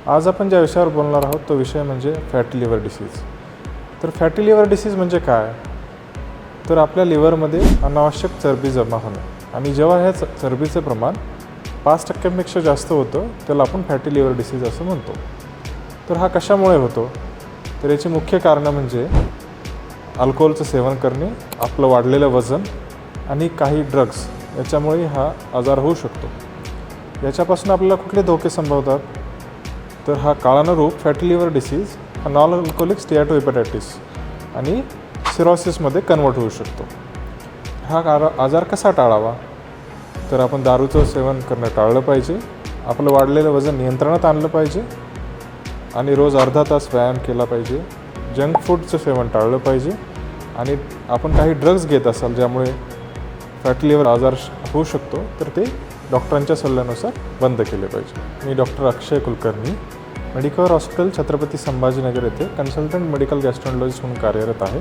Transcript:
आज आपण ज्या विषयावर बोलणार आहोत तो विषय म्हणजे फॅटी लिव्हर डिसीज. तर फॅटी लिव्हर डिसीज म्हणजे काय? तर आपल्या लिव्हरमध्ये अनावश्यक चरबी जमा होणे आणि जेव्हा ह्या चरबीचे प्रमाण 5% जास्त होतं त्याला आपण फॅटी लिव्हर डिसीज असं म्हणतो. तर हा कशामुळे होतो? तर याची मुख्य कारणं म्हणजे अल्कोहोलचं सेवन करणे, आपलं वाढलेलं वजन आणि काही ड्रग्स याच्यामुळे हा आजार होऊ शकतो. याच्यापासून आपल्याला कुठले धोके संभवतात? तर हा काळानुरूप फॅटी लिव्हर डिसीज हा नॉन अल्कोहोलिक स्टिएटोहेपेटायटिस आणि सिरोसिसमध्ये कन्वर्ट होऊ शकतो. हा आजार कसा टाळावा? तर आपण दारूचं सेवन करणं टाळलं पाहिजे, आपलं वाढलेलं वजन नियंत्रणात आणलं पाहिजे आणि रोज अर्धा तास व्यायाम केला पाहिजे, जंक फूडचं सेवन टाळलं पाहिजे आणि आपण काही ड्रग्ज घेत असाल ज्यामुळे फॅटी लिव्हर आजार होऊ शकतो तर ते डॉक्टरांच्या सल्ल्यानुसार बंद केले पाहिजे. मी डॉक्टर अक्षय कुलकर्णी, मेडिकवर हॉस्पिटल छत्रपती संभाजीनगर येथे कन्सल्टंट मेडिकल गॅस्ट्रोएंटरोलॉजिस्ट म्हणून कार्यरत आहे.